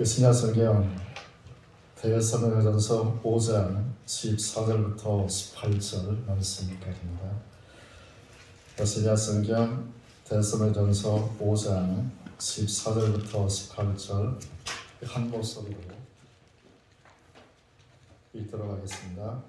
신약성경 데살로니가전서 5장 14절부터 18절 말씀까지입니다. 신약성경 데살로니가전서 5장 14절부터 18절 한 목소리로 읽도록 하겠습니다.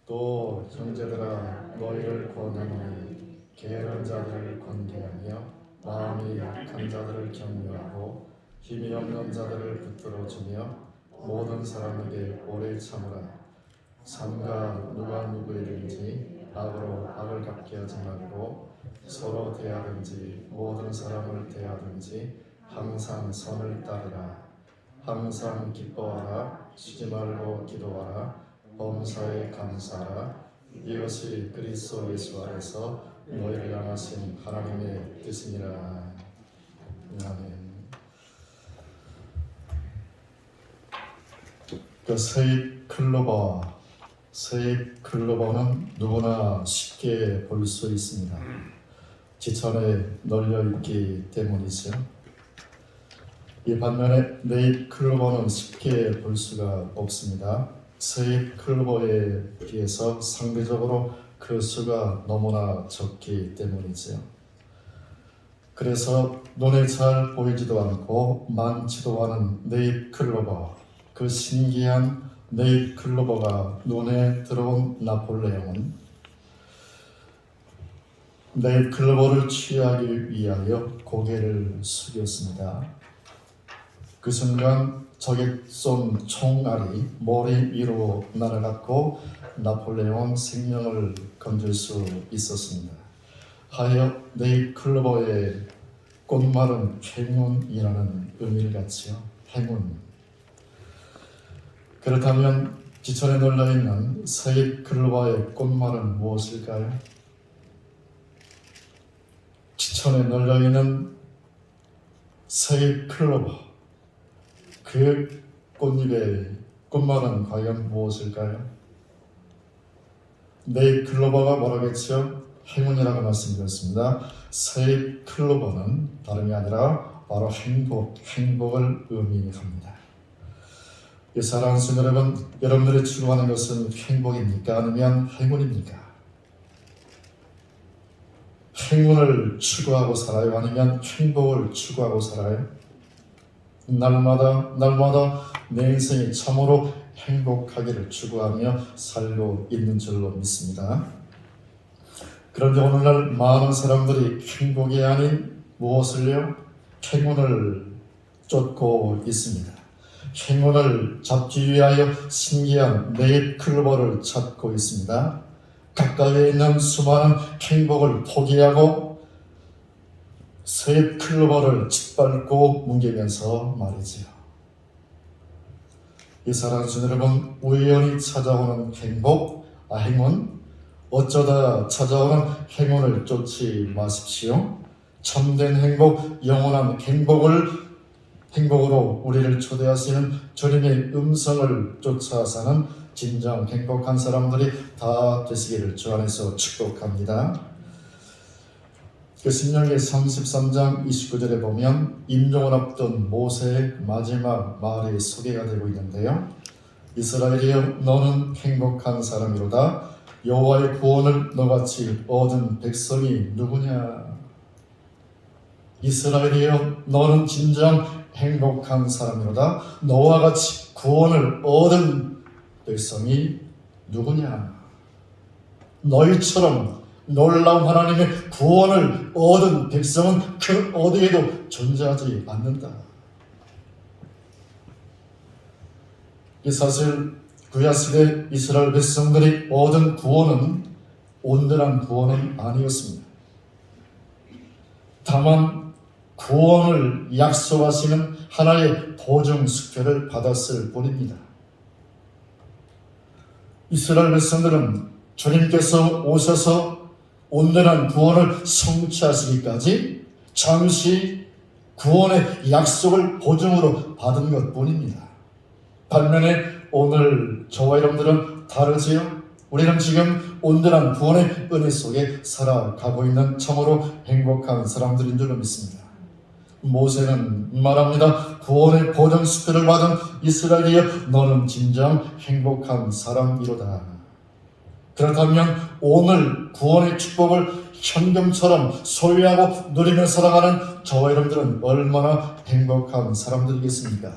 또 형제들아 너희를 권하노니 게으른 자들을 권계하며 마음이 약한 자들을 격려하고 힘이 없는 자들을 붙들어주며 모든 사람에게 오래 참으라. 삼가 누가 누구에든지 악으로 악을 갚게 하지 말고 서로 대하든지 모든 사람을 대하든지 항상 선을 따르라. 항상 기뻐하라. 쉬지 말고 기도하라. 범사에 감사하라. 이것이 그리스도 예수 안에서 너희를 향하신 하나님의 뜻이니라. 아멘. 세입 클로버는 누구나 쉽게 볼 수 있습니다. 지천에 널려 있기 때문이죠. 이 반면에 네잎 클로버는 쉽게 볼 수가 없습니다. 세잎 클로버에 비해서 상대적으로 그 수가 너무나 적기 때문이죠. 그래서 눈에 잘 보이지도 않고 많지도 않은 네잎 클로버, 그 신기한 네잎 클로버가 눈에 들어온 나폴레옹은 네잎 클로버를 취하기 위하여 고개를 숙였습니다. 그 순간 적의 쏜 총알이 머리 위로 날아갔고 나폴레옹은 생명을 건질 수 있었습니다. 하여 네잎 클로버의 꽃말은 행운이라는 의미를 갖지요. 행운. 그렇다면 지천에 널려있는 세잎 클로버의 꽃말은 무엇일까요? 지천에 널려있는 세잎 클로버, 그 꽃잎의 꽃말은 과연 무엇일까요? 네잎 클로버가 뭐라겠죠? 행운이라고 말씀드렸습니다. 세잎 클로버는 다름이 아니라 바로 행복을 의미합니다. 사랑하는 성도 여러분, 여러분들이 추구하는 것은 행복입니까? 아니면 행운입니까? 행운을 추구하고 살아요? 아니면 행복을 추구하고 살아요? 날마다 내 인생이 참으로 행복하기를 추구하며 살고 있는 줄로 믿습니다. 그런데 오늘날 많은 사람들이 행복이 아닌 무엇을요? 행운을 쫓고 있습니다. 행운을 잡기 위하여 신기한 네잎 클로버를 찾고 있습니다. 가까이에 있는 수많은 행복을 포기하고 세잎 클로버를 짓밟고 뭉개면서 말이지요. 이 사랑하는 여러분, 우연히 찾아오는 행운, 어쩌다 찾아오는 행운을 쫓지 마십시오. 참된 행복, 영원한 행복으로 우리를 초대하시는 주님의 음성을 쫓아 사는 진정 행복한 사람들이 다 되시기를 주 안에서 축복합니다. 신명기 33장 29절에 보면 임종을 앞둔 모세의 마지막 말이 소개가 되고 있는데요. 이스라엘이여 너는 행복한 사람이로다. 여호와의 구원을 너같이 얻은 백성이 누구냐. 이스라엘이여 너는 진정 행복한 사람이로다. 너와 같이 구원을 얻은 백성이 누구냐. 너희처럼 놀라운 하나님의 구원을 얻은 백성은 그 어디에도 존재하지 않는다. 이 사실 구약시대 이스라엘 백성들이 얻은 구원은 온전한 구원은 아니었습니다. 다만 구원을 약속하시는 하나의 보증 수표를 받았을 뿐입니다. 이스라엘 백성들은 주님께서 오셔서 온전한 구원을 성취하시기까지 잠시 구원의 약속을 보증으로 받은 것 뿐입니다. 반면에 오늘 저와 여러분들은 다르지요? 우리는 지금 온전한 구원의 은혜 속에 살아가고 있는 참으로 행복한 사람들인 줄로 믿습니다. 모세는 말합니다. 구원의 보전식들을 받은 이스라엘이여 너는 진정 행복한 사람이로다. 그렇다면 오늘 구원의 축복을 현금처럼 소유하고 누리며 살아가는 저와 여러분들은 얼마나 행복한 사람들이겠습니까?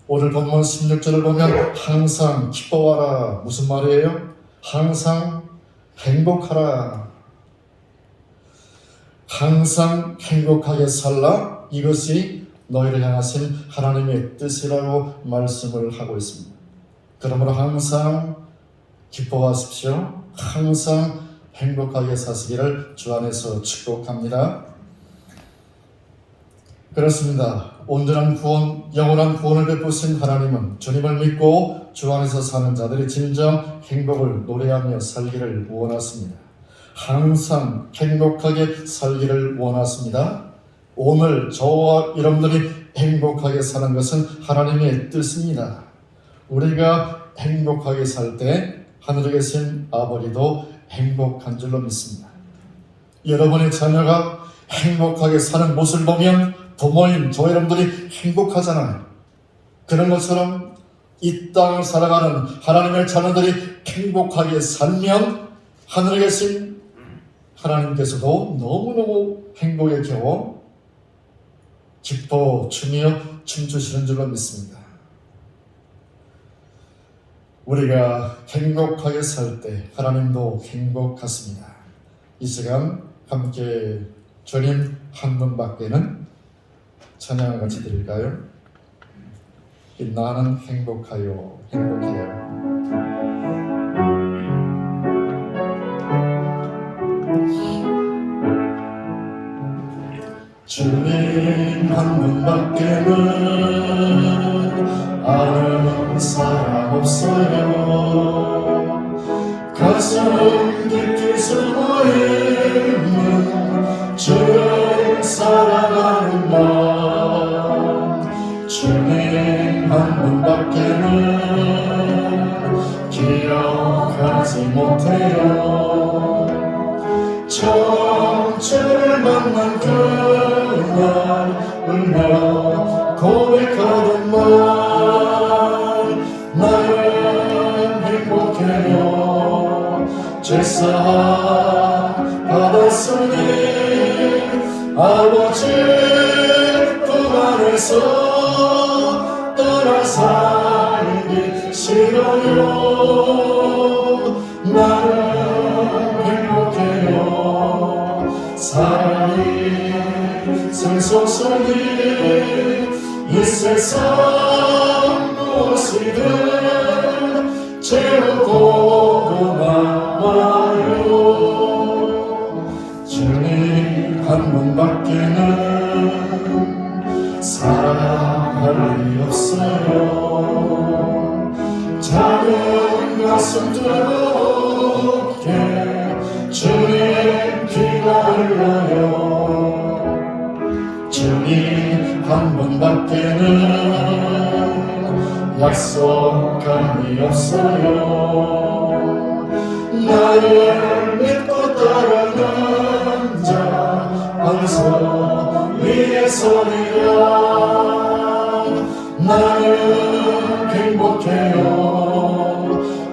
오늘 본문 16절을 보면 항상 기뻐하라. 무슨 말이에요? 항상 행복하라. 항상 행복하게 살라. 이것이 너희를 향하신 하나님의 뜻이라고 말씀을 하고 있습니다. 그러므로 항상 기뻐하십시오. 항상 행복하게 사시기를 주 안에서 축복합니다. 그렇습니다. 온전한 구원, 영원한 구원을 베푸신 하나님은 주님을 믿고 주 안에서 사는 자들이 진정 행복을 노래하며 살기를 원하십니다. 항상 행복하게 살기를 원하십니다. 오늘 저와 여러분들이 행복하게 사는 것은 하나님의 뜻입니다. 우리가 행복하게 살 때 하늘에 계신 아버지도 행복한 줄로 믿습니다. 여러분의 자녀가 행복하게 사는 모습을 보면 부모인 저 여러분들이 행복하잖아요. 그런 것처럼 이 땅을 살아가는 하나님의 자녀들이 행복하게 살면 하늘에 계신 하나님께서도 너무너무 행복에 겨워 기뻐 추며 춤추시는 줄로 믿습니다. 우리가 행복하게 살 때 하나님도 행복하십니다. 이 시간 함께 주님 한 분밖에는 찬양을 같이 드릴까요? 나는 행복하요, 행복해요. 주님 한 분밖에는 아는 사람 없어요. 가슴 깊이 숨어 있는 주를 사랑하는 마음. 주님 한 분밖에는 기억하지 못해요. 처음 주를 만난 그날 울며 고백하던 말 나는 행복해요. 죄사함 받았으니 아버지 품 안에서 떠나 살기 싫어요. 나는 행복해요. 사랑이 샘솟으니 이 세상 무엇이든 채우고 남아요. 주님 한 분밖에는 사랑할 리 없어요. 작은 가슴 뜨겁게 주님 귀가 흘러요. 주님 한 분밖에는 약속함이 없어요. 나를 믿고 따르는 자 방송 위에 서리라. 나는 행복해요.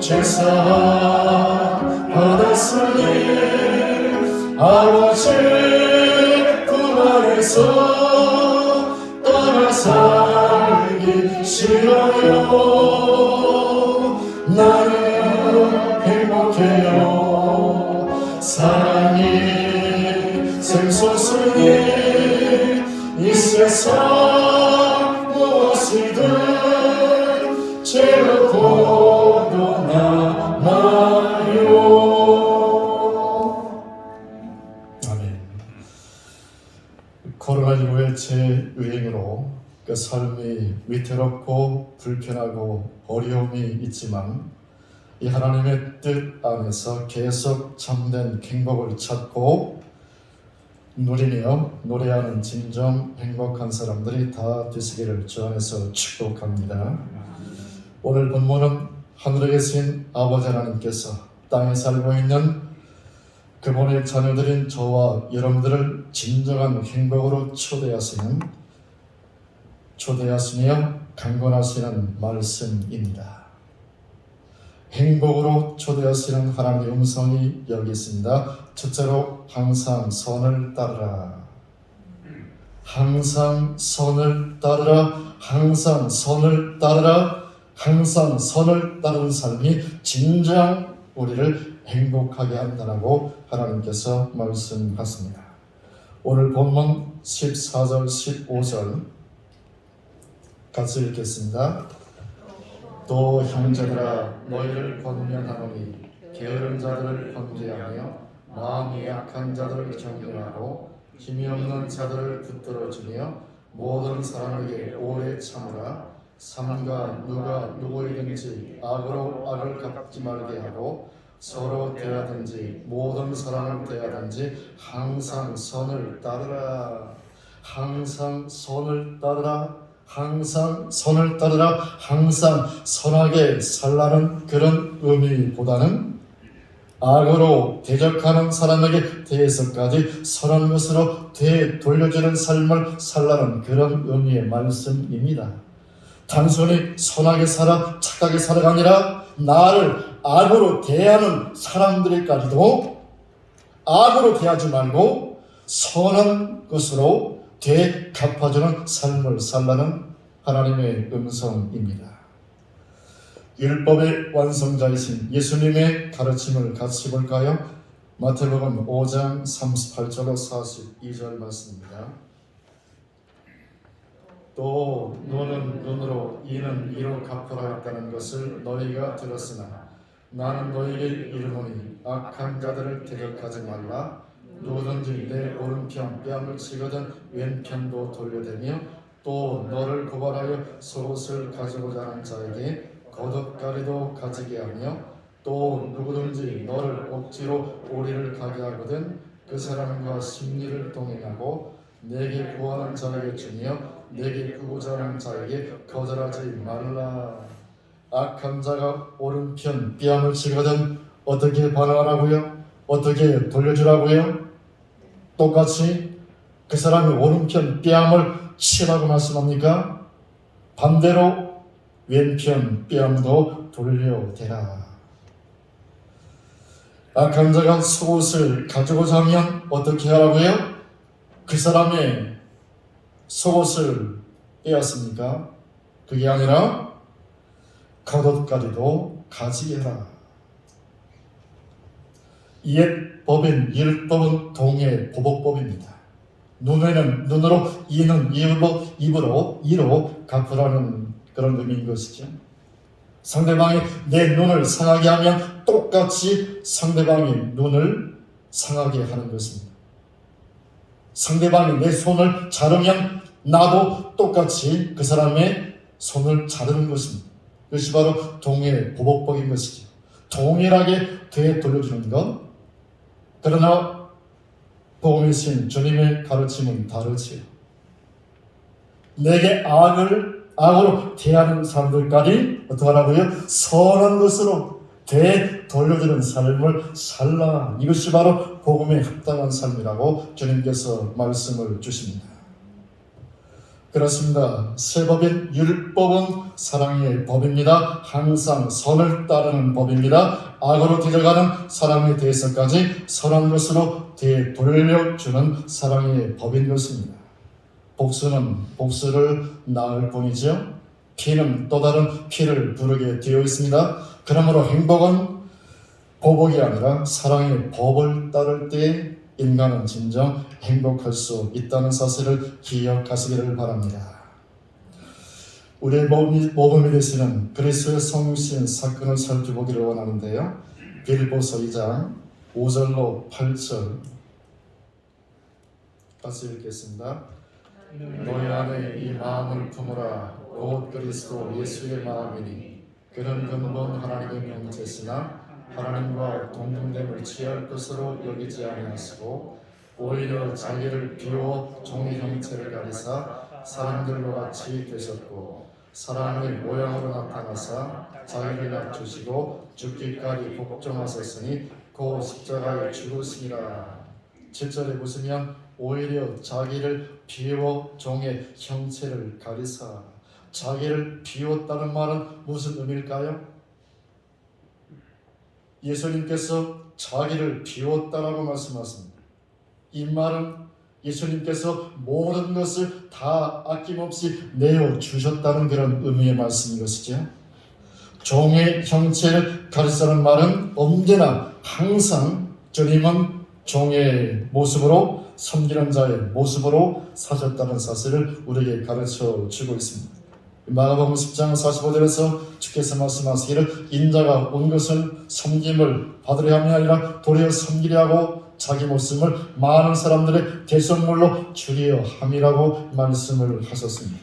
죄사함 받았으니 아버지 품 안에서 떠나 살기 싫어요. 나는 행복해요. 사랑이 샘솟으니 이 세상 무엇이든 채우고도 남아요. 아멘. 코로나19의 재유행으로 그 삶이 위태롭고 불편하고 어려움이 있지만 이 하나님의 뜻 안에서 계속 참된 행복을 찾고 누리며 노래하는 진정 행복한 사람들이 다 되시기를 주 안에서 축복합니다. 오늘 본문은 하늘에 계신 아버지 하나님께서 땅에 살고 있는 그분의 자녀들인 저와 여러분들을 진정한 행복으로 초대하시며 강권하시는 말씀입니다. 행복으로 초대하시는 하나님의 음성이 여기 있습니다. 첫째로 항상 선을 따르라. 항상 선을 따르라. 항상 선을 따르라. 항상 선을 따르는 삶이 진정 우리를 행복하게 한다라고 하나님께서 말씀하십니다. 오늘 본문 14절 15절 같이 읽겠습니다. 또 형제들아 너희를 권면하노니 게으른 자들을 권죄하며 마음이 약한 자들을 격려하고 힘이 없는 자들을 붙들어주며 모든 사람에게 오래 참으라. 삼가 누가 누구이든지 악으로 악을 갚지 말게 하고 서로 대하든지 모든 사람을 대하든지 항상 선을 따르라. 항상 선을 따르라. 항상 선을 따르라. 항상 선하게 살라는 그런 의미보다는 악으로 대적하는 사람에게 대해서까지 선한 것으로 되돌려주는 삶을 살라는 그런 의미의 말씀입니다. 단순히 선하게 살아 착하게 살아가 아니라 나를 악으로 대하는 사람들에게까지도 악으로 대하지 말고 선한 것으로 되갚아주는 삶을 살라는 하나님의 음성입니다. 율법의 완성자이신 예수님의 가르침을 같이 볼까요? 마태복음 5장 38절로 42절 말씀입니다. 또 눈은 눈으로 이는 이로 갚으라 했다는 것을 너희가 들었으나 나는 너희에게 이르노니 악한 자들을 대적하지 말라. 누구든지 내 오른편 뺨을 치거든 왼편도 돌려대며 또 너를 고발하여 속옷을 가지고자 하는 자에게 겉옷가리도 가지게 하며 또 누구든지 너를 억지로 오리를 가게 하거든 그 사람과 심리를 동행하고 내게 구하는 자에게 주며 내게 구고자 하는 자에게 거절하지 말라. 악한 자가 오른편 뺨을 치거든 어떻게 반응하라고요? 어떻게 돌려주라고요? 똑같이 그 사람이 오른편 뺨을 치라고 말씀합니까? 반대로 왼편 뺨도 돌려대라. 악한 자가 속옷을 가지고자 하면 어떻게 하라고요? 그 사람의 속옷을 빼앗습니까? 그게 아니라 겉옷까지도 가지게 하라. 옛 법인 율법은 동의 보복법입니다. 눈에는 눈으로, 이는 입으로, 이로 갚으라는 그런 의미인 것이죠. 상대방이 내 눈을 상하게 하면 똑같이 상대방의 눈을 상하게 하는 것입니다. 상대방이 내 손을 자르면 나도 똑같이 그 사람의 손을 자르는 것입니다. 그것이 바로 동의 보복법인 것이죠. 동일하게 되돌려주는 것. 그러나 복음의 신 주님의 가르침은 다르지요. 내게 악으로 대하는 사람들까지 어떻게 하라고요? 선한 것으로 되돌려주는 삶을 살라. 이것이 바로 복음에 합당한 삶이라고 주님께서 말씀을 주십니다. 그렇습니다. 새 법인 율법은 사랑의 법입니다. 항상 선을 따르는 법입니다. 악으로 데려가는 사람에 대해서까지 선한 것으로 되돌려주는 사랑의 법인 것입니다. 복수는 복수를 낳을 뿐이죠. 피는 또 다른 피를 부르게 되어 있습니다. 그러므로 행복은 보복이 아니라 사랑의 법을 따를 때 인간은 진정 행복할 수 있다는 사실을 기억하시기를 바랍니다. 우리의 모범이 되시는 그리스도의 성신 사건을 살펴보기를 원하는데요. 빌립보서 2장 5절로 8절 같이 읽겠습니다. 너희 안에 이 마음을 품으라. 곧 그리스도 예수의 마음이니 그는 근본 하나님의 명제시나 하나님과 동등됨을 취할 것으로 여기지 아니하시고 오히려 자기를 비워 종의 형체를 가리사 사람들과 같이 되셨고 사람의 모양으로 나타나사 자기를 낮추시고 죽기까지 복종하셨으니 고 십자가에 죽으시니라. 7절에 보시면 오히려 자기를 비워 종의 형체를 가리사. 자기를 비웠다는 말은 무슨 의미일까요? 예수님께서 자기를 비웠다라고 말씀하십니다. 이 말은 예수님께서 모든 것을 다 아낌없이 내어주셨다는 그런 의미의 말씀인 것이죠. 종의 형체를 가리사는 말은 언제나 항상 주님은 종의 모습으로 섬기는 자의 모습으로 사셨다는 사실을 우리에게 가르쳐 주고 있습니다. 마가복음 10장 45절에서 주께서 말씀하시기를 인자가 온 것은 섬김을 받으려 함이 아니라 도리어 섬기려 하고 자기 목숨을 많은 사람들의 대속물로 주려 함이라고 말씀을 하셨습니다.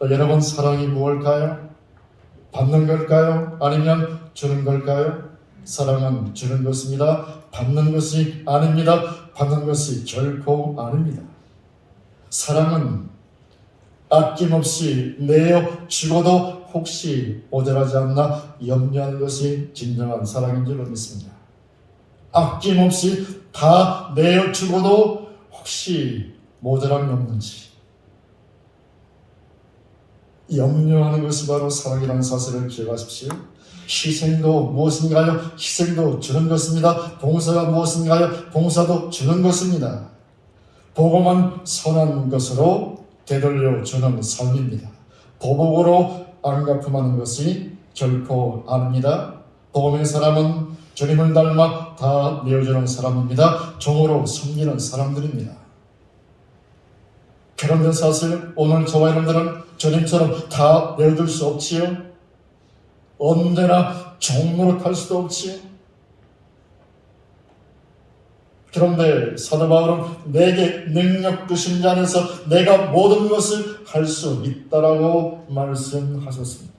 여러분, 사랑이 무엇일까요? 받는 걸까요? 아니면 주는 걸까요? 사랑은 주는 것입니다. 받는 것이 아닙니다. 받는 것이 결코 아닙니다. 사랑은 아낌없이 내어 주고도 혹시 모자라지 않나 염려하는 것이 진정한 사랑인 줄 믿습니다. 아낌없이 다 내어 주고도 혹시 모자람이 없는지 염려하는 것이 바로 사랑이라는 사실을 기억하십시오. 희생도 무엇인가요? 희생도 주는 것입니다. 봉사가 무엇인가요? 봉사도 주는 것입니다. 복음은 선한 것으로 되돌려 주는 삶입니다. 보복으로 안갚음하는 것이 결코 아닙니다. 복음의 사람은 주님을 닮아 다 내어주는 사람입니다. 종으로 섬기는 사람들입니다. 그런데 사실 오늘 저와 여러분들은 주님처럼 다 내어줄 수 없지요. 언제나 종으로 탈 수도 없지요. 그런데 사도 바울은 내게 능력 주신 자 안에서 내가 모든 것을 할 수 있다라고 말씀하셨습니다.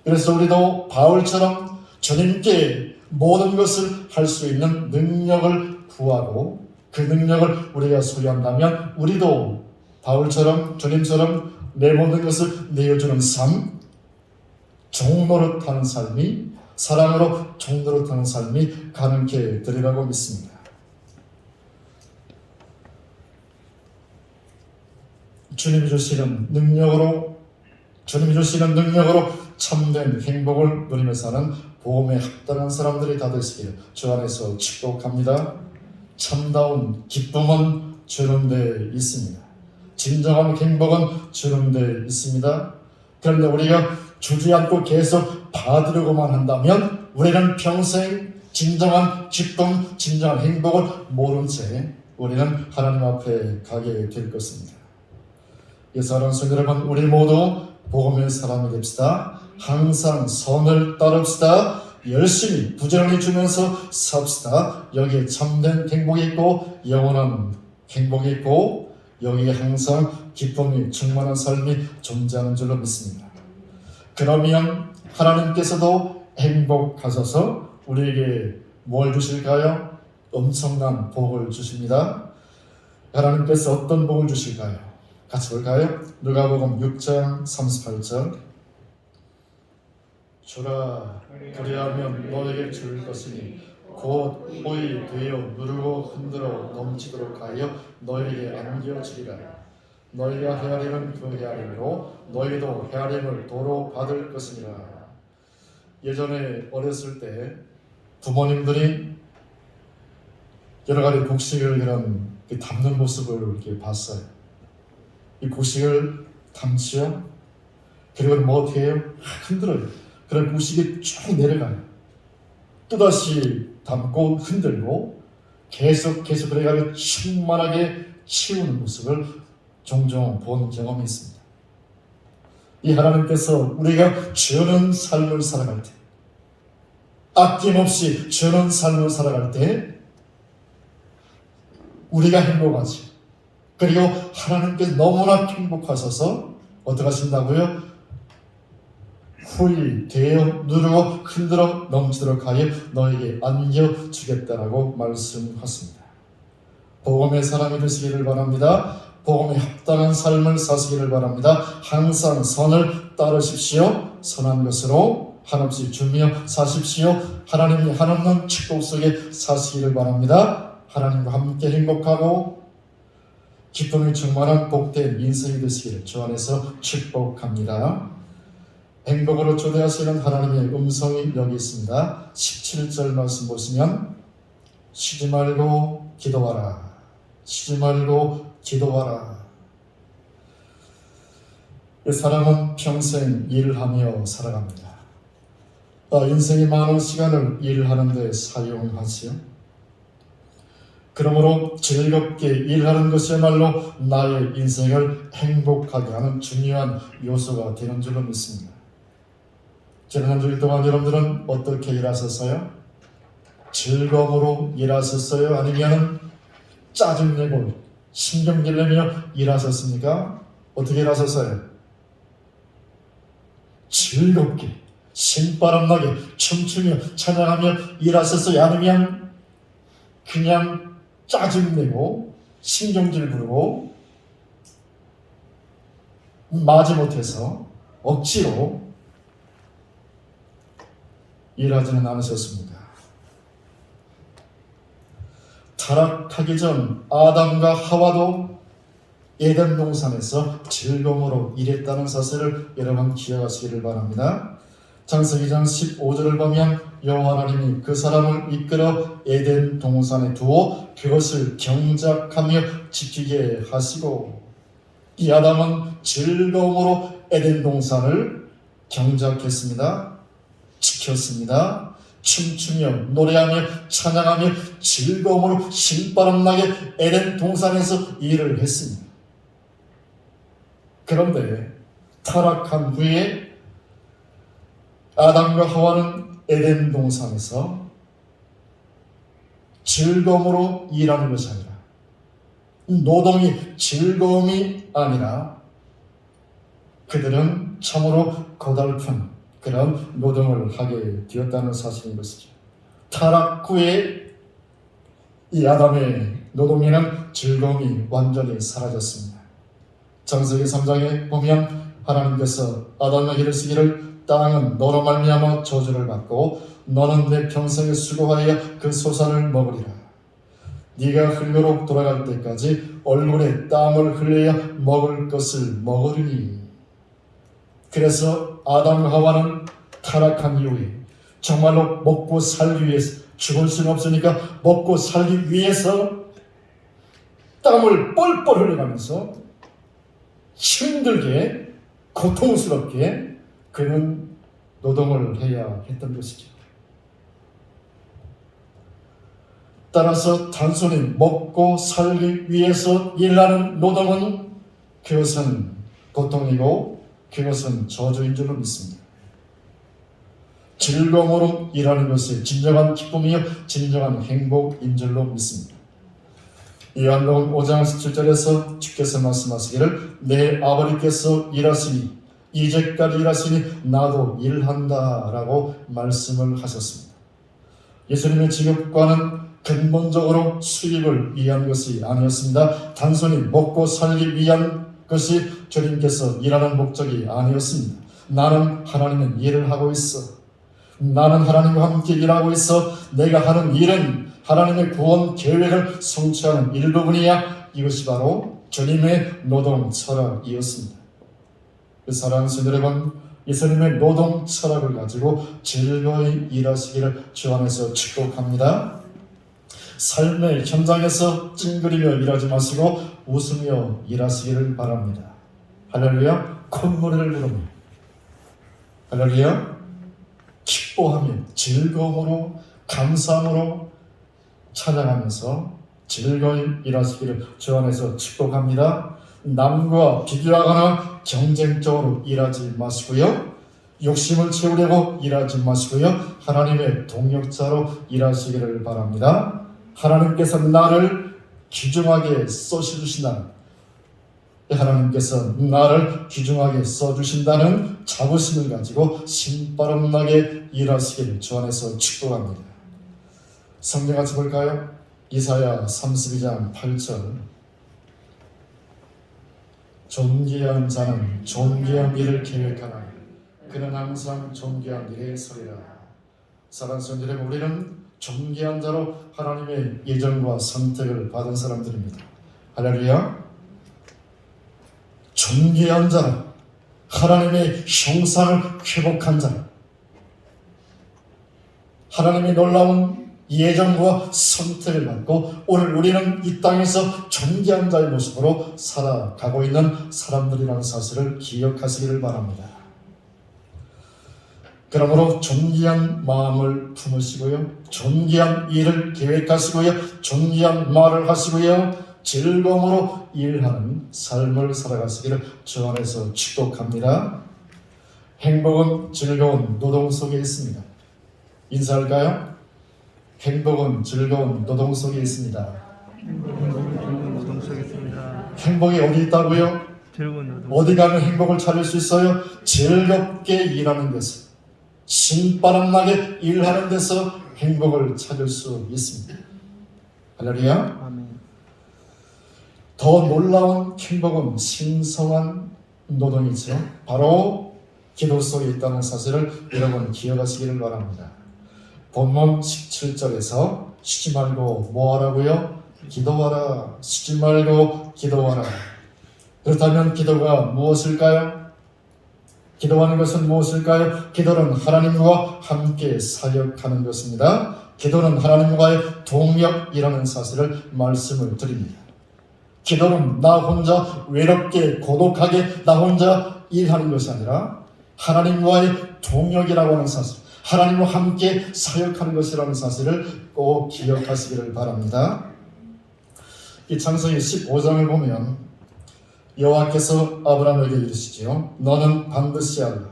그래서 우리도 바울처럼 주님께 모든 것을 할 수 있는 능력을 구하고 그 능력을 우리가 소유한다면 우리도 바울처럼 주님처럼 내 모든 것을 내어주는 삶, 종노릇하는 삶이 사랑으로 종노릇하는 삶이 가능케 되리라고 믿습니다. 주님이 주시는 능력으로 참된 행복을 누리며 사는 복음에 합당한 사람들이 다 되시길 주 안에서 축복합니다. 참다운 기쁨은 주는 데 있습니다. 진정한 행복은 주는 데 있습니다. 그런데 우리가 주지 않고 계속 받으려고만 한다면 우리는 평생 진정한 기쁨, 진정한 행복을 모른 채 우리는 하나님 앞에 가게 될 것입니다. 사랑하는 성도 여러분, 우리 모두 복음의 사람이 됩시다. 항상 선을 따릅시다. 열심히 부지런히 주면서 삽시다. 여기에 참된 행복이 있고 영원한 행복이 있고 여기에 항상 기쁨이 충만한 삶이 존재하는 줄로 믿습니다. 그러면 하나님께서도 행복하셔서 우리에게 뭘 주실까요? 엄청난 복을 주십니다. 하나님께서 어떤 복을 주실까요? 같이 볼까요? 누가복음 6장 38절. 주라 그리하면 너에게 줄 것이니 곧 호의 되어 누르고 흔들어 넘치도록 하여 너에게 안겨 주리라. 너희가 헤아리는 그 헤아림으로 너희도 헤아림을 도로 받을 것이니라. 예전에 어렸을 때 부모님들이 여러 가지 곡식을 이런 담는 모습을 이렇게 봤어요. 이 곡식을 담지요. 그리고 뭐 어떻게 해요? 흔들어요. 그런 곡식이 쭉 내려가요. 또다시 담고 흔들고 계속 그래가지고 충만하게 치우는 모습을 종종 본 경험이 있습니다. 이 하나님께서 우리가 주는 삶을 살아갈 때, 아낌없이 주는 삶을 살아갈 때 우리가 행복하지. 그리고 하나님께서 너무나 행복하셔서 어떻게 하신다고요? 후히 되어 누르고 흔들어 넘치도록 하여 너에게 안겨주겠다라고 말씀하십니다. 복음의 사람이 되시기를 바랍니다. 복음에 합당한 삶을 사시기를 바랍니다. 항상 선을 따르십시오. 선한 것으로 한없이 주며 사십시오. 하나님이 한없는 축복 속에 사시기를 바랍니다. 하나님과 함께 행복하고 기쁨이 충만한 복된 인생이 되시기를 주 안에서 축복합니다. 행복으로 초대하시는 하나님의 음성이 여기 있습니다. 17절 말씀 보시면 쉬지 말고 기도하라. 쉬지 말고 기도하라. 사람은 평생 일하며 살아갑니다. 인생이 많은 시간을 일하는 데 사용하지요. 그러므로 즐겁게 일하는 것이야말로 나의 인생을 행복하게 하는 중요한 요소가 되는 줄로 믿습니다. 지난 한 주일 동안 여러분들은 어떻게 일하셨어요? 즐거움으로 일하셨어요? 아니면 짜증내고 신경질 내며 일하셨습니까? 어떻게 일하셨어요? 즐겁게 신바람나게 춤추며 찬양하며 일하셨어요? 아니면 그냥 짜증내고 신경질 부르고 마지못해서 억지로 일하지는 않으셨습니까? 타락하기 전 아담과 하와도 에덴 동산에서 즐거움으로 일했다는 사실을 여러분 기억하시기를 바랍니다. 창세기 장 15절을 보면 여호와 하나님이 그 사람을 이끌어 에덴 동산에 두어 그것을 경작하며 지키게 하시고, 이 아담은 즐거움으로 에덴 동산을 경작했습니다. 지켰습니다. 춤추며 노래하며 찬양하며 즐거움으로 신바람나게 에덴 동산에서 일을 했습니다. 그런데 타락한 후에 아담과 하와는 에덴 동산에서 즐거움으로 일하는 것이 아니라, 노동이 즐거움이 아니라 그들은 참으로 고달픈 그런 노동을 하게 되었다는 사실인 것이죠. 타락 후에 이 아담의 노동에는 즐거움이 완전히 사라졌습니다. 창세기 3장에 보면 하나님께서 아담에게 이르시기를 땅은 너로 말미암아 저주를 받고 너는 내 평생에 수고하여 그 소산을 먹으리라. 네가 흙으로 돌아갈 때까지 얼굴에 땀을 흘려야 먹을 것을 먹으리니. 그래서 아담과 하와는 타락한 이후에 정말로 먹고 살기 위해서, 죽을 수는 없으니까 먹고 살기 위해서 땀을 뻘뻘 흘려가면서 힘들게 고통스럽게 그는 노동을 해야 했던 것이죠. 따라서 단순히 먹고 살기 위해서 일하는 노동은 그것은 고통이고 그것은 저주인 줄로 믿습니다. 즐거움으로 일하는 것이 진정한 기쁨이요 진정한 행복인 줄로 믿습니다. 요한복음 5장 17절에서 주께서 말씀하시기를 내 아버지께서 일하시니 이제까지 일하시니 나도 일한다 라고 말씀을 하셨습니다. 예수님의 직업과는 근본적으로 수입을 위한 것이 아니었습니다. 단순히 먹고 살기 위한 것이 주님께서 일하는 목적이 아니었습니다. 나는 하나님의 일을 하고 있어. 나는 하나님과 함께 일하고 있어. 내가 하는 일은 하나님의 구원 계획을 성취하는 일부분이야. 이것이 바로 주님의 노동 철학이었습니다. 사랑하는 성도 여러분, 예수님의 노동 철학을 가지고 즐거이 일하시기를 주 안에서 축복합니다. 삶의 현장에서 찡그리며 일하지 마시고 웃으며 일하시기를 바랍니다. 할렐루야. 콧노래를 부르며, 할렐루야, 기뻐하며 즐거움으로 감사함으로 찬양하면서 즐거이 일하시기를 주 안에서 축복합니다. 남과 비교하거나 경쟁적으로 일하지 마시고요, 욕심을 채우려고 일하지 마시고요, 하나님의 동역자로 일하시기를 바랍니다. 하나님께서 나를 귀중하게 써주신다는, 하나님께서 나를 귀중하게 써주신다는 자부심을 가지고 신바람나게 일하시기를 주 안에서 축복합니다. 성경 같이 볼까요? 이사야 32장 8절. 존귀한 자는 존귀한 일을 계획하나 그는 항상 존귀한 일에 서리라. 사랑하는 성도 여러분, 우리는 존귀한 자로 하나님의 예정과 선택을 받은 사람들입니다. 할렐루야. 존귀한 자로 하나님의 형상을 회복한 자, 하나님의 놀라운 예정과 선택을 받고 오늘 우리는 이 땅에서 존귀한 자의 모습으로 살아가고 있는 사람들이라는 사실을 기억하시기를 바랍니다. 그러므로 존귀한 마음을 품으시고요, 존귀한 일을 계획하시고요, 존귀한 말을 하시고요, 즐거움으로 일하는 삶을 살아가시기를 주 안에서 축복합니다. 행복은 즐거운 노동 속에 있습니다. 인사할까요? 행복은 즐거운 노동 속에 있습니다. 노동 속에 있습니다. 행복이 어디 있다고요? 즐거운 노동. 어디 가면 행복을 찾을 수 있어요? 즐겁게 일하는 데서, 신바람 나게 일하는 데서 행복을 찾을 수 있습니다. 할렐루야. 아멘. 더 놀라운 행복은 신성한 노동이죠. 바로 기도 속에 있다는 사실을 여러분 기억하시기를 바랍니다. 본문 17절에서 쉬지 말고 뭐 하라고요? 기도하라. 쉬지 말고 기도하라. 그렇다면 기도가 무엇일까요? 기도하는 것은 무엇일까요? 기도는 하나님과 함께 사역하는 것입니다. 기도는 하나님과의 동역이라는 사실을 말씀을 드립니다. 기도는 나 혼자 외롭게 고독하게 나 혼자 일하는 것이 아니라 하나님과의 동역이라고 하는 사실, 하나님과 함께 사역하는 것이라는 사실을 꼭 기억하시기를 바랍니다. 이 창세기 15장을 보면 여호와께서 아브라함에게 이르시지요. 너는 반드시 알라.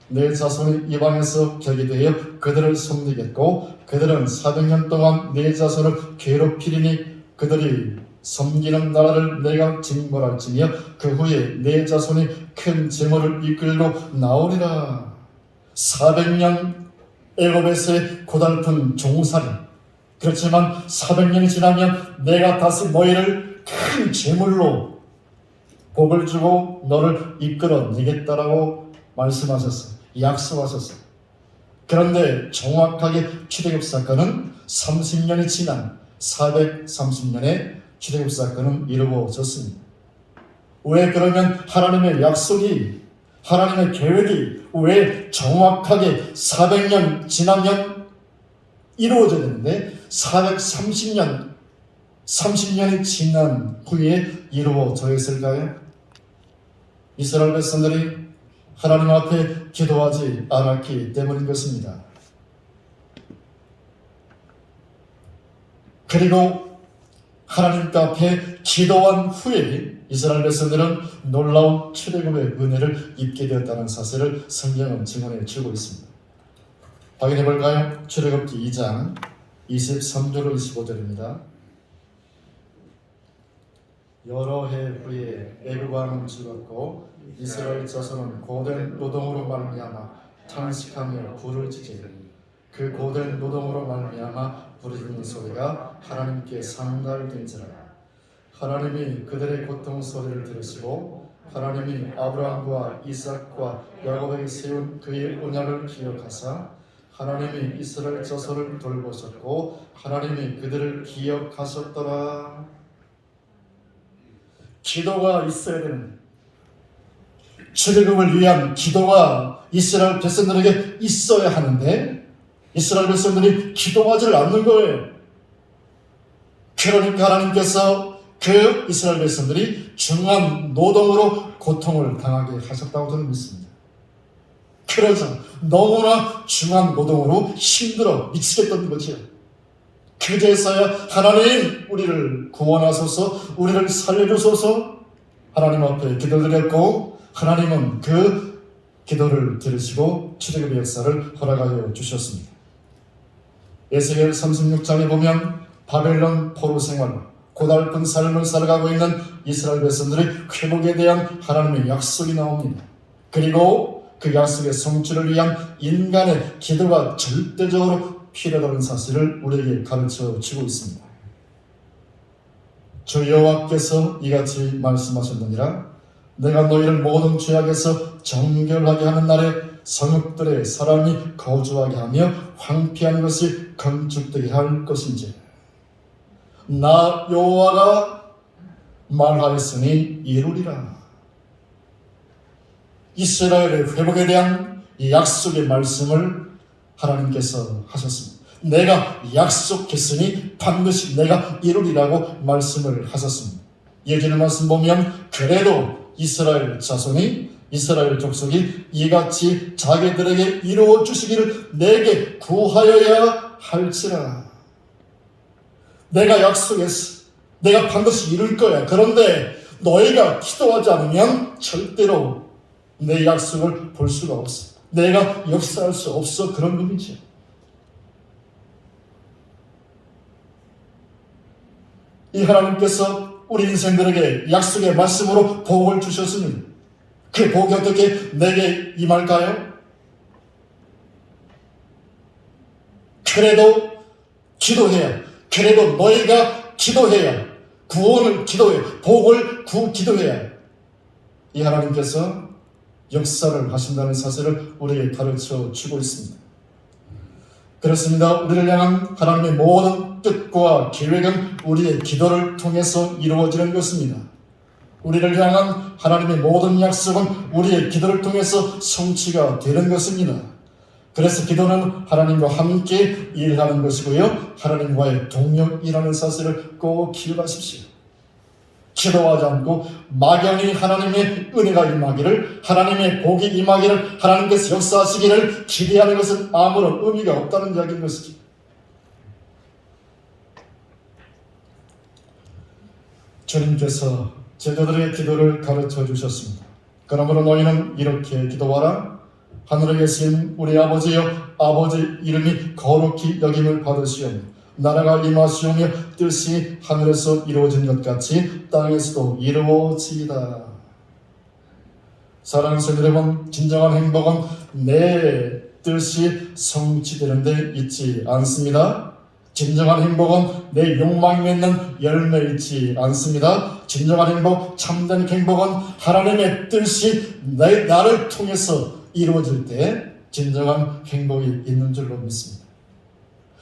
내 자손이 이방에서 격이 되어 그들을 섬기겠고 그들은 400년 동안 내 자손을 괴롭히리니 그들이 섬기는 나라를 내가 징벌할지며 그 후에 내 자손이 큰 재물을 이끌고 나오리라. 400년 애굽에서의 고달픈 종살이, 그렇지만 400년이 지나면 내가 다시 너희를 큰 재물로 복을 주고 너를 이끌어내겠다라고 말씀하셨어요. 약속하셨어요. 그런데 정확하게 출애굽 사건은 30년이 지난 430년에 출애굽 사건은 이루어졌습니다. 왜 그러면 하나님의 약속이, 하나님의 계획이 왜 정확하게 400년 지나면 이루어져야 되는데 30년이 지난 후에 이루어져 있을까요? 이스라엘 백성들이 하나님 앞에 기도하지 않았기 때문인 것입니다. 그리고 하나님 앞에 기도한 후에 이스라엘 백성들은 놀라운 출애굽의 은혜를 입게 되었다는 사실을 성경은 증언해 주고 있습니다. 확인해 볼까요? 출애굽기 2장 23절로 25절입니다. 여러 해 후에 애굽 왕은 죽었고 이스라엘 자손은 고된 노동으로 말미암아 탄식하며 부를 지지니 그 고된 노동으로 말미암아 부르짖는 소리가 하나님께 상달된지라. 하나님이 그들의 고통 소리를 들으시고 하나님이 아브라함과 이삭과 야곱에게 세운 그의 언약을 기억하사 하나님이 이스라엘 자손을 돌보셨고 하나님이 그들을 기억하셨더라. 기도가 있어야 되는, 출애굽을 위한 기도가 이스라엘 백성들에게 있어야 하는데 이스라엘 백성들이 기도하지를 않는 거예요. 그러니까 하나님께서 그 이스라엘 백성들이 중한 노동으로 고통을 당하게 하셨다고 저는 믿습니다. 그래서 너무나 중한 노동으로 힘들어 미치겠던 거죠. 그제서야 하나님 우리를 구원하소서, 우리를 살려주소서 하나님 앞에 기도드렸고 하나님은 그 기도를 들으시고 출애굽의 역사를 허락하여 주셨습니다. 에스겔 36장에 보면 바벨론 포로 생활, 고달픈 삶을 살아가고 있는 이스라엘 백성들의 회복에 대한 하나님의 약속이 나옵니다. 그리고 그 약속의 성취를 위한 인간의 기도가 절대적으로 필요하다는 사실을 우리에게 가르쳐 주고 있습니다. 주 여호와께서 이같이 말씀하셨느니라. 내가 너희를 모든 죄악에서 정결하게 하는 날에 성읍들에 사람이 거주하게 하며 황폐한 것이 건축되게 할 것인지 나 여호와가 말하였으니 이루리라. 이스라엘의 회복에 대한 이 약속의 말씀을 하나님께서 하셨습니다. 내가 약속했으니 반드시 내가 이루리라고 말씀을 하셨습니다. 예전의 말씀 보면 그래도 이스라엘 자손이 이스라엘 족속이 이같이 자기들에게 이루어 주시기를 내게 구하여야 할지라. 내가 약속했어. 내가 반드시 이룰 거야. 그런데 너희가 기도하지 않으면 절대로 내 약속을 볼 수가 없어. 내가 역사할 수 없어. 그런 의미죠. 이 하나님께서 우리 인생들에게 약속의 말씀으로 복을 주셨으니 그 복이 어떻게 내게 임할까요? 그래도 기도해야, 그래도 너희가 기도해야, 구원을 기도해야, 복을 기도해야 이 하나님께서 역사를 하신다는 사실을 우리에게 가르쳐 주고 있습니다. 그렇습니다. 우리를 향한 하나님의 모든 뜻과 계획은 우리의 기도를 통해서 이루어지는 것입니다. 우리를 향한 하나님의 모든 약속은 우리의 기도를 통해서 성취가 되는 것입니다. 그래서 기도는 하나님과 함께 일하는 것이고요. 하나님과의 동력이라는 사실을 꼭 기억하십시오. 기도하지 않고 막연히 하나님의 은혜가 임하기를, 하나님의 복이 임하기를, 하나님께서 역사하시기를 기대하는 것은 아무런 의미가 없다는 이야기인 것이죠. 주님께서 제자들의 기도를 가르쳐 주셨습니다. 그러므로 너희는 이렇게 기도하라. 하늘에 계신 우리 아버지여, 아버지 이름이 거룩히 여김을 받으시오며 나라가 임하시오며 뜻이 하늘에서 이루어진 것 같이 땅에서도 이루어지이다. 사랑하는 성도 여러분, 진정한 행복은 내 뜻이 성취되는 데 있지 않습니다. 진정한 행복은 내 욕망이 맺는 열매에 있지 않습니다. 진정한 행복, 참된 행복은 하나님의 뜻이 나를 통해서 이루어질 때 진정한 행복이 있는 줄로 믿습니다.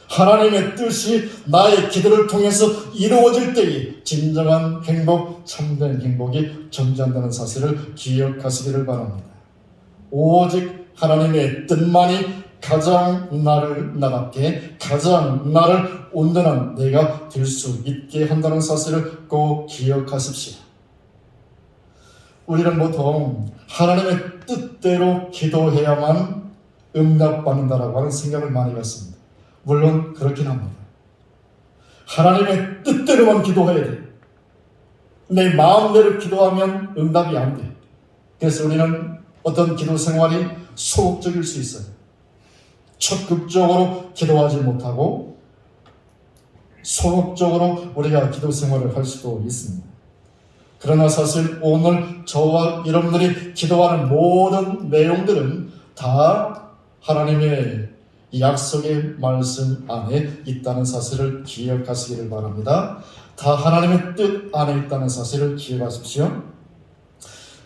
하나님의 뜻이 나의 기도를 통해서 이루어질 때에 진정한 행복, 참된 행복이 존재한다는 사실을 기억하시기를 바랍니다. 오직 하나님의 뜻만이 가장 나를 나답게, 가장 나를 온전한 내가 될 수 있게 한다는 사실을 꼭 기억하십시오. 우리는 보통 하나님의 뜻대로 기도해야만 응답받는다라고 하는 생각을 많이 갖습니다. 물론 그렇긴 합니다. 하나님의 뜻대로만 기도해야 돼. 내 마음대로 기도하면 응답이 안 돼. 그래서 우리는 어떤 기도 생활이 소극적일 수 있어요. 적극적으로 기도하지 못하고 소극적으로 우리가 기도 생활을 할 수도 있습니다. 그러나 사실 오늘 저와 여러분들이 기도하는 모든 내용들은 다 하나님의 약속의 말씀 안에 있다는 사실을 기억하시기를 바랍니다. 다 하나님의 뜻 안에 있다는 사실을 기억하십시오.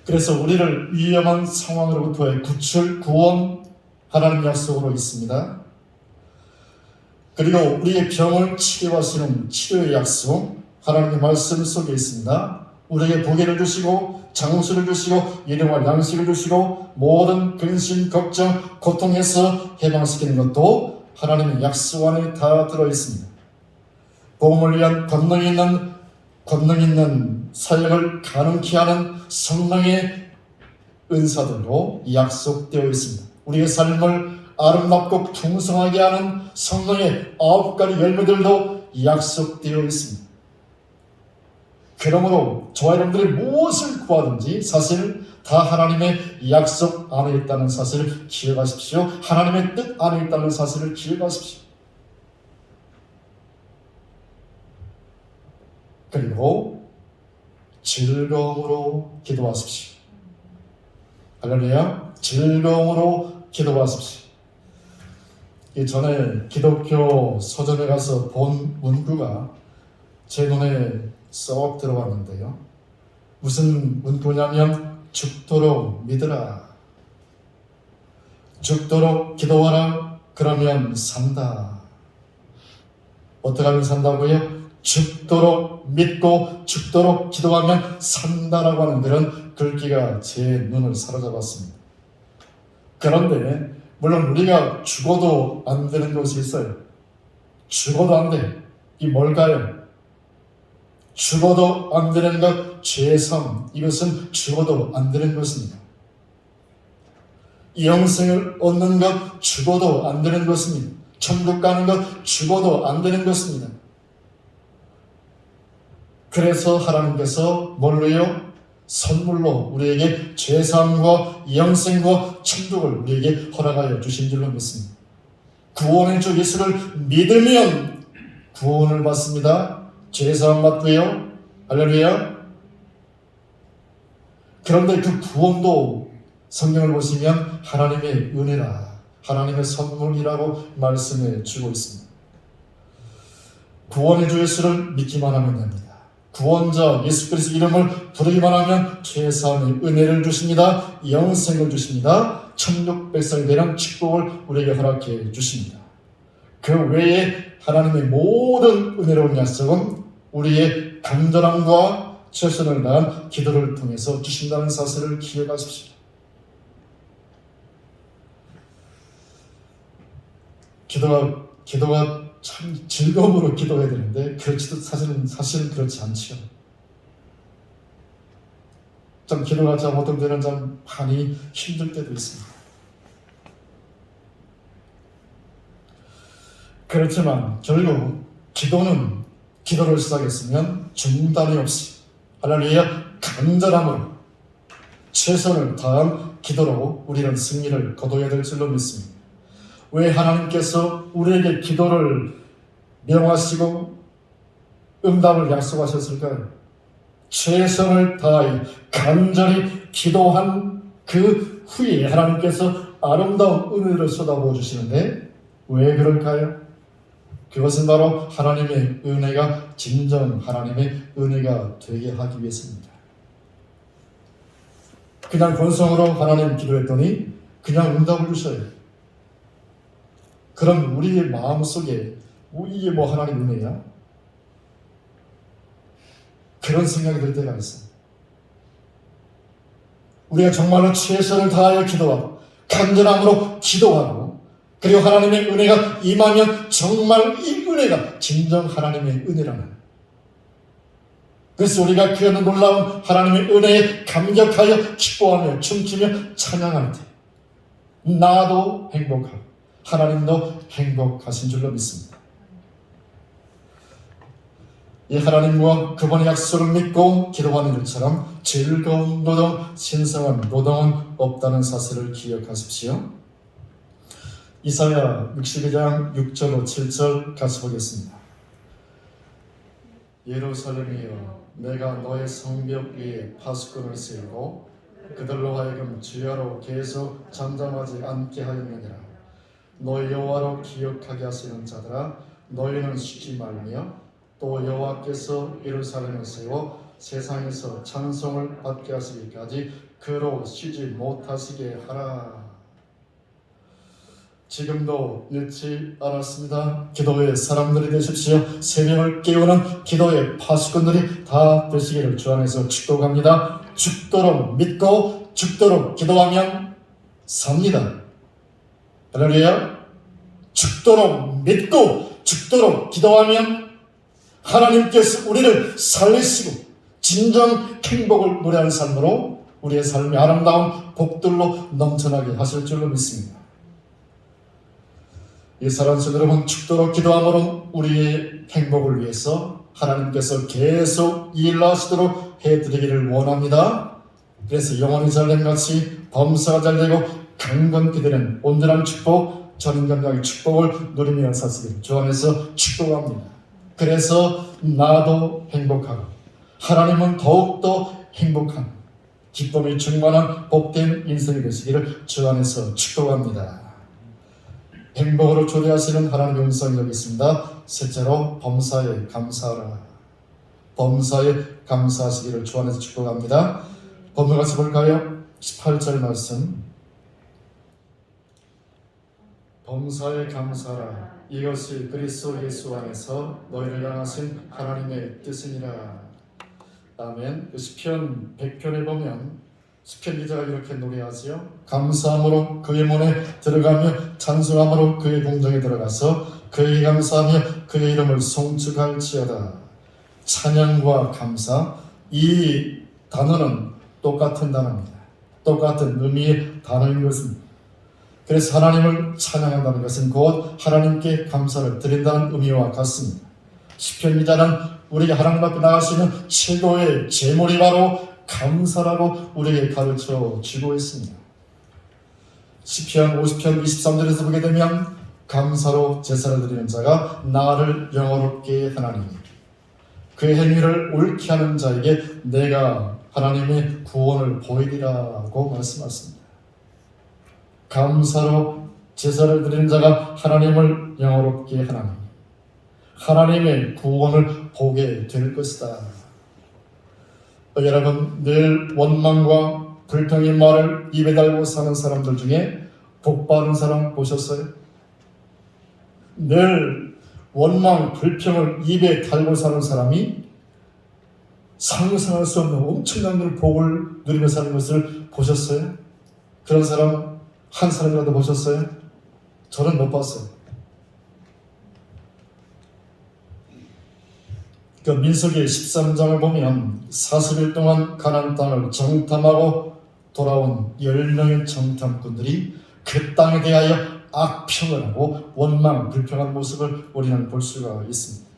그래서 우리를 위험한 상황으로부터의 구출, 구원, 하나님 약속으로 있습니다. 그리고 우리의 병을 치료하시는 치료의 약속, 하나님의 말씀 속에 있습니다. 우리에게 보배를 주시고 장수를 주시고 일용할 양식을 주시고 모든 근심, 걱정, 고통에서 해방시키는 것도 하나님의 약속 안에 다 들어있습니다. 복음을 위한 권능 있는 사역을 가능케 하는 성령의 은사들로 약속되어 있습니다. 우리의 삶을 아름답고 풍성하게 하는 성령의 9가지 열매들도 약속되어 있습니다. 그러므로 저와 여러분들이 무엇을 구하든지 사실 다 하나님의 약속 안에 있다는 사실을 기억하십시오. 하나님의 뜻 안에 있다는 사실을 기억하십시오. 그리고 즐거움으로 기도하십시오. 할렐루야. 즐거움으로 기도하십시오. 전에 기독교 서점에 가서 본 문구가 제 눈에 쏙 들어왔는데요. 무슨 문구냐면 죽도록 믿으라. 죽도록 기도하라. 그러면 산다. 어떻게 하면 산다고요? 죽도록 믿고 죽도록 기도하면 산다라고 하는 그런 글귀가 제 눈을 사로잡았습니다. 그런데 물론 우리가 죽어도 안 되는 것이 있어요. 죽어도 안 돼. 이 뭘까요? 죽어도 안 되는 것, 죄성. 이것은 죽어도 안 되는 것입니다. 영생을 얻는 것, 죽어도 안 되는 것입니다. 천국 가는 것, 죽어도 안 되는 것입니다. 그래서 하나님께서 뭘로요? 선물로 우리에게 죄사함과 영생과 천국을 우리에게 허락하여 주신 줄로 믿습니다. 구원의 주 예수를 믿으면 구원을 받습니다. 죄사함 받고요. 할렐루야. 그런데 그 구원도 성경을 보시면 하나님의 은혜라, 하나님의 선물이라고 말씀해 주고 있습니다. 구원의 주 예수를 믿기만 하면 됩니다. 구원자 예수 그리스도 이름을 부르기만 하면 죄사함의 은혜를 주십니다. 영생을 주십니다. 천국 백성이 되는 축복을 우리에게 허락해 주십니다. 그 외에 하나님의 모든 은혜로운 약속은 우리의 간절함과 최선을 다한 기도를 통해서 주신다는 사실을 기억하십시오. 기도가 참 즐거움으로 기도해야 되는데 사실은 그렇지 않죠. 좀 기도가 좀 어떤 때는 좀 많이 힘들 때도 있습니다. 그렇지만 결국 기도를 시작했으면 중단이 없이 할렐루야 간절함으로 최선을 다한 기도로 우리는 승리를 거둬야 될 줄로 믿습니다. 왜 하나님께서 우리에게 기도를 명하시고 응답을 약속하셨을까요? 최선을 다해 간절히 기도한 그 후에 하나님께서 아름다운 은혜를 쏟아부어 주시는데 왜 그럴까요? 그것은 바로 하나님의 은혜가 진정 하나님의 은혜가 되게 하기 위해서입니다. 그냥 권성으로 하나님 기도했더니 그냥 응답을 주셔요. 그럼 우리의 마음속에 이게 뭐 하나님 은혜야? 그런 생각이 들 때가 있어요. 우리가 정말로 최선을 다하여 기도하고 간절함으로 기도하고 그리고 하나님의 은혜가 임하면 정말 이 은혜가 진정 하나님의 은혜라는, 그래서 우리가 그 놀라운 하나님의 은혜에 감격하여 기뻐하며 춤추며 찬양할 때 나도 행복하고 하나님도 행복하신 줄로 믿습니다. 이 하나님과 그분의 약속을 믿고 기도하는 일처럼 즐거운 노동, 신성한 노동은 없다는 사실을 기억하십시오. 이사야 62장 6절로 7절 같이 보겠습니다. 예루살렘이여, 내가 너의 성벽 위에 파수꾼을 세우고 그들로 하여금 주야로 계속 잠잠하지 않게 하였느니라. 너희 여호와로 기억하게 하시는 자들아, 너희는 쉬지 말며 또 여호와께서 예루살렘을 세워 세상에서 찬송을 받게 하시기까지 그로 쉬지 못하시게 하라. 지금도 잃지 않았습니다. 기도의 사람들이 되십시오. 새벽을 깨우는 기도의 파수꾼들이 다 되시기를 주 안에서 축복합니다. 죽도록 믿고 죽도록 기도하면 삽니다. 할렐루야. 죽도록 믿고 죽도록 기도하면 하나님께서 우리를 살리시고 진정 행복을 노래하는 삶으로 우리의 삶이 아름다운 복들로 넘쳐나게 하실 줄로 믿습니다. 이 사랑하는 여러분, 죽도록 기도함으로 우리의 행복을 위해서 하나님께서 계속 일하시도록 해드리기를 원합니다. 그래서 영혼이 잘됨같이 범사가 잘되고 강건케 되는 온전한 축복, 전인감각의 축복을 누리며 사시기를 주 안에서 축복합니다. 그래서 나도 행복하고 하나님은 더욱더 행복한 기쁨이 충만한 복된 인생이 되시기를 주 안에서 축복합니다. 행복으로 초대하시는 하나님의 음성이 여기 있습니다. 셋째로 범사에 감사하라. 범사에 감사하시기를 주 안에서 축복합니다. 본문 같이 볼까요? 18절 말씀. 범사에 감사하라. 이것이 그리스도 예수 안에서 너희를 향하신 하나님의 뜻이니라. 아멘. 그 시편 100편에 보면 시편 기자가 이렇게 노래하지요. 감사함으로 그의 문에 들어가며 찬송함으로 그의 공장에 들어가서 그에게 감사하며 그의 이름을 송축할지어다. 찬양과 감사, 이 단어는 똑같은 단어입니다. 똑같은 의미의 단어인 것입니다. 그래서 하나님을 찬양한다는 것은 곧 하나님께 감사를 드린다는 의미와 같습니다. 시편 기자는 우리가 하나님 앞에 나갈 수 있는 최고의 제물이 바로 감사라고 우리에게 가르쳐 주고 있습니다. 시편 50편 23절에서 보게 되면 감사로 제사를 드리는 자가 나를 영화롭게 하나니 그의 행위를 옳게 하는 자에게 내가 하나님의 구원을 보이리라고 말씀하십니다. 감사로 제사를 드리는 자가 하나님을 영화롭게 하나니 하나님의 구원을 보게 될 것이다. 여러분, 늘 원망과 불평의 말을 입에 달고 사는 사람들 중에 복 받은 사람 보셨어요? 늘 원망, 불평을 입에 달고 사는 사람이 상상할 수 없는 엄청난 복을 누리며 사는 것을 보셨어요? 그런 사람 한 사람이라도 보셨어요? 저는 못 봤어요. 그 민수기 13장을 보면 40일 동안 가나안 땅을 정탐하고 돌아온 10명의 정탐꾼들이 그 땅에 대하여 악평을 하고 원망, 불평한 모습을 우리는 볼 수가 있습니다.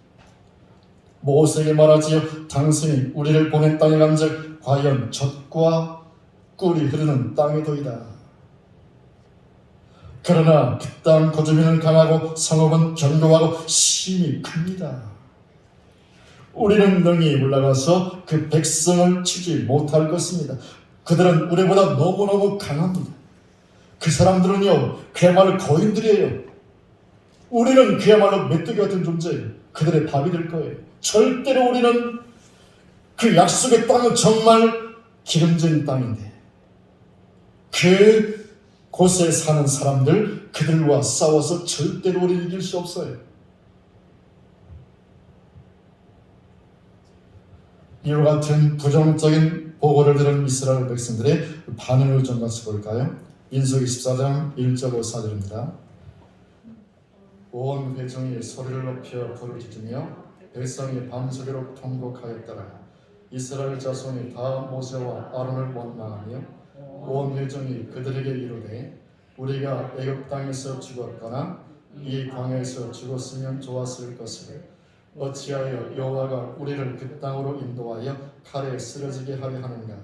모세에게 말하지요. 당신이 우리를 보낸 땅에 간즉 과연 젖과 꿀이 흐르는 땅이도이다. 그러나 그 땅 거주민은 강하고 성읍은 견고하고 심히 큽니다. 우리는 능히 올라가서 그 백성을 치지 못할 것입니다. 그들은 우리보다 너무너무 강합니다. 그 사람들은요, 그야말로 거인들이에요. 우리는 그야말로 메뚜기 같은 존재예요. 그들의 밥이 될 거예요. 절대로 우리는 그 약속의 땅은 정말 기름진 땅인데 그 곳에 사는 사람들, 그들과 싸워서 절대로 우리를 이길 수 없어요. 이와 같은 부정적인 보고를 들은 이스라엘 백성들의 반응을 좀 같이 볼까요? 민수기 14장 1절 4절입니다. 온 회중이 소리를 높여 부르짖으며 백성이 밤새도록 통곡하였더라. 이스라엘 자손이 다 모세와 아론을 원망하며 온 회중이 그들에게 이르되 우리가 애굽 땅에서 죽었거나 이 광야에서 죽었으면 좋았을 것을 어찌하여 여호와가 우리를 그 땅으로 인도하여 칼에 쓰러지게 하려 하는가?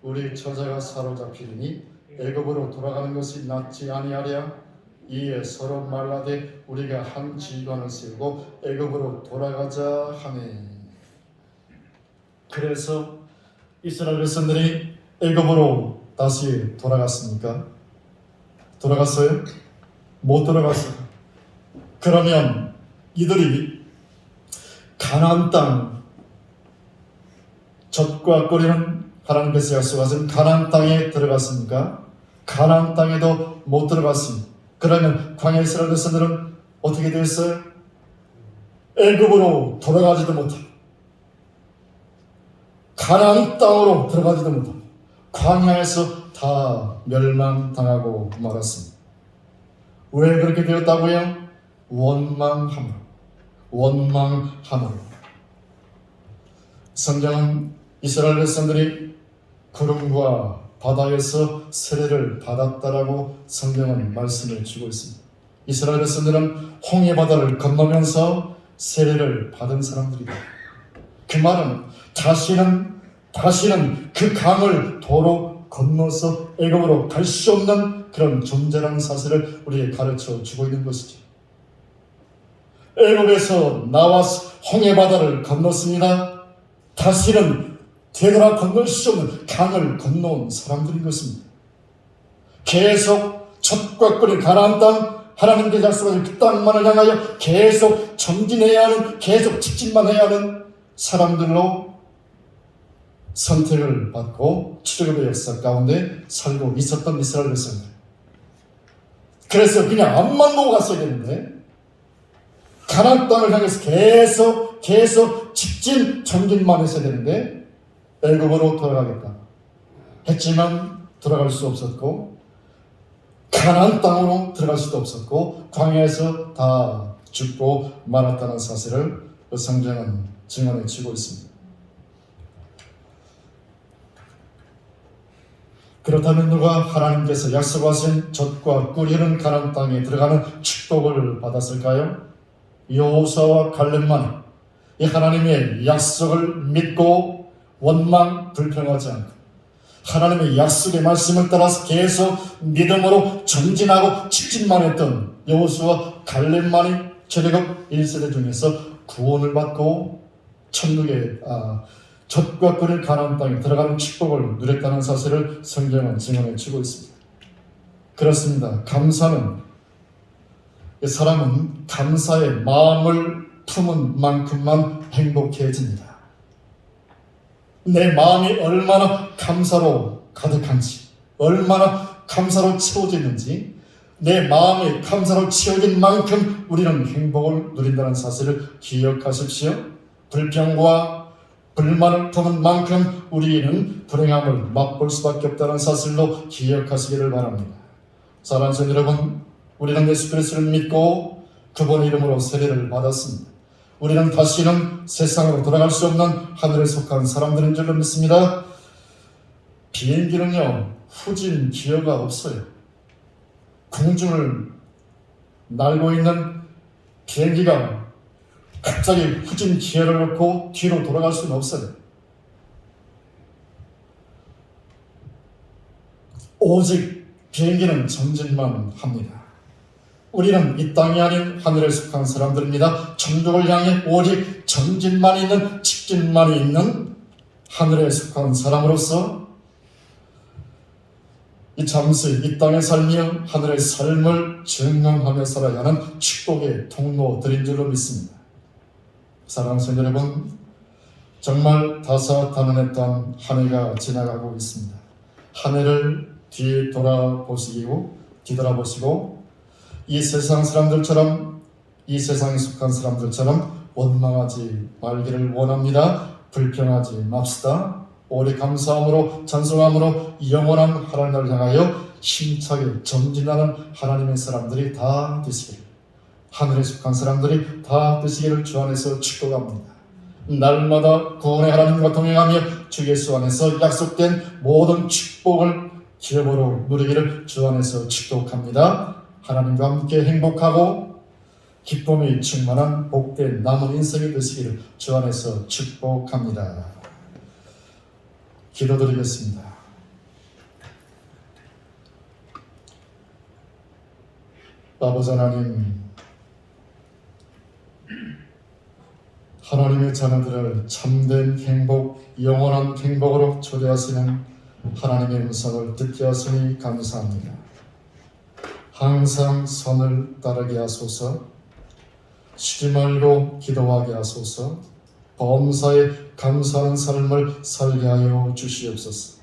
우리 처자가 사로잡히리니 애굽으로 돌아가는 것이 낫지 아니하랴? 이에 서로 말라되 우리가 한 지휘관을 세우고 애굽으로 돌아가자 하네. 그래서 이스라엘 백성들이 애굽으로 다시 돌아갔습니까? 돌아갔어요? 못 돌아갔어요. 그러면 이들이 가나안 땅, 젖과 꿀이는 하나님께서 약속하신 가나안 땅에 들어갔습니까? 가나안 땅에도 못 들어갔습니다. 그러면 광야 이스라엘 백성들은 어떻게 됐어요? 애굽으로 돌아가지도 못하고 가나안 땅으로 들어가지도 못하고 광야에서 다 멸망당하고 말았습니다. 왜 그렇게 되었다고요? 원망함으로. 성경은 이스라엘 백성들이 구름과 바다에서 세례를 받았다라고 성경은 말씀을 주고 있습니다. 이스라엘 백성들은 홍해 바다를 건너면서 세례를 받은 사람들이다. 그 말은 다시는 그 강을 도로 건너서 애굽으로 갈 수 없는 그런 존재라는 사실을 우리에게 가르쳐 주고 있는 것이죠. 애굽에서 나와서 홍해 바다를 건넜습니다. 다시는 되돌아 건널 수 없는 강을 건너온 사람들인 것입니다. 계속 젖과 꿀이 가나안 땅, 하나님께 약속하신 그 땅만을 향하여 계속 전진해야 하는, 계속 직진만 해야 하는 사람들로 선택을 받고 출애굽의 역사 가운데 살고 있었던 이스라엘 백성들. 그래서 그냥 앞만 보고 갔어야 되는데 가나안 땅을 향해서 계속 직진 전진만 했어야 되는데 애굽으로 돌아가겠다 했지만 돌아갈 수 없었고 가나안 땅으로 들어갈 수도 없었고 광야에서 다 죽고 말았다는 사실을 성경은 증언해 주고 있습니다. 그렇다면 누가 하나님께서 약속하신 젖과 꿀이 흐르는 가나안 땅에 들어가는 축복을 받았을까요? 여호수아와 갈렙만이 이 하나님의 약속을 믿고 원망 불평하지 않고 하나님의 약속의 말씀을 따라서 계속 믿음으로 전진하고 직진만 했던 여호수아와 갈렙만이 출애굽 1세대 중에서 구원을 받고 천국의 젖과 꿀을 가나안 땅에 들어가는 축복을 누렸다는 사실을 성경은 증언해 주고 있습니다. 그렇습니다. 감사는 사람은 감사의 마음을 품은 만큼만 행복해집니다. 내 마음이 얼마나 감사로 가득한지, 얼마나 감사로 채워지는지, 내 마음이 감사로 채워진 만큼 우리는 행복을 누린다는 사실을 기억하십시오. 불평과 불만을 품은 만큼 우리는 불행함을 맛볼 수밖에 없다는 사실로 기억하시기를 바랍니다. 사랑하는 성도 여러분, 우리는 예수 그리스도를 믿고 그분의 이름으로 세례를 받았습니다. 우리는 다시는 세상으로 돌아갈 수 없는 하늘에 속한 사람들인 줄로 믿습니다. 비행기는요, 후진 기어가 없어요. 공중을 날고 있는 비행기가 갑자기 후진 기어를 놓고 뒤로 돌아갈 수는 없어요. 오직 비행기는 전진만 합니다. 우리는 이 땅이 아닌 하늘에 속한 사람들입니다. 천국을 향해 오직 전진만 있는, 직진만 있는 하늘에 속한 사람으로서 이 잠시 이 땅에 살며 하늘의 삶을 증명하며 살아야 하는 축복의 통로들인 줄로 믿습니다. 사랑하는 성도 여러분, 정말 다사다난했던 한 해가 지나가고 있습니다. 한 해를 뒤돌아보시고 이 세상 사람들처럼, 이 세상에 속한 사람들처럼 원망하지 말기를 원합니다. 불평하지 맙시다. 오래 감사함으로 찬송함으로 영원한 하나님을 향하여 힘차게 전진하는 하나님의 사람들이 다 되시기를, 하늘에 속한 사람들이 다 되시기를 주 안에서 축복합니다. 날마다 구원의 하나님과 동행하며 주 예수 안에서 약속된 모든 축복을 기업으로 누리기를 주 안에서 축복합니다. 하나님과 함께 행복하고 기쁨이 충만한 복된 남은 인생이 되시기를 주 안에서 축복합니다. 기도드리겠습니다. 아버지 하나님, 하나님의 자녀들을 참된 행복, 영원한 행복으로 초대하시는 하나님의 음성을 듣게 하시니 감사합니다. 항상 선을 따르게 하소서, 쉬지 말고 기도하게 하소서, 범사에 감사하는 삶을 살게 하여 주시옵소서.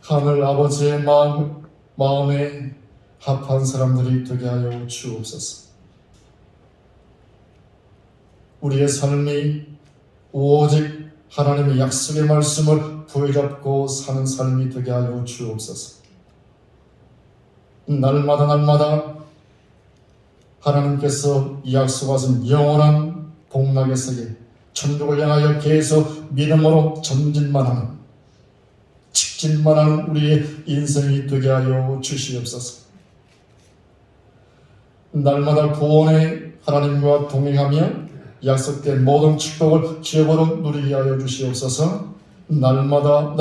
하늘 아버지의 마음에 합한 사람들이 되게 하여 주옵소서. 우리의 삶이 오직 하나님의 약속의 말씀을 부여잡고 사는 삶이 되게 하여 주옵소서. 날마다 하나님께서 약속하신 영원한 복락의 세계, 천국을 향하여 계속 믿음으로 전진만 하는, 직진만 하는 우리의 인생이 되게 하여 주시옵소서. 날마다 구원의 하나님과 동행하며 약속된 모든 축복을 기업으로 누리게 하여 주시옵소서. 날마다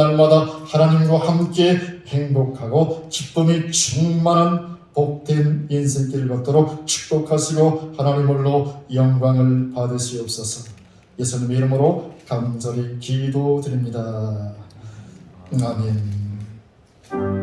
하나님과 함께 행복하고 기쁨이 충만한 복된 인생길 걷도록 축복하시고 하나님으로 영광을 받으시옵소서. 예수님의 이름으로 간절히 기도드립니다. 아멘.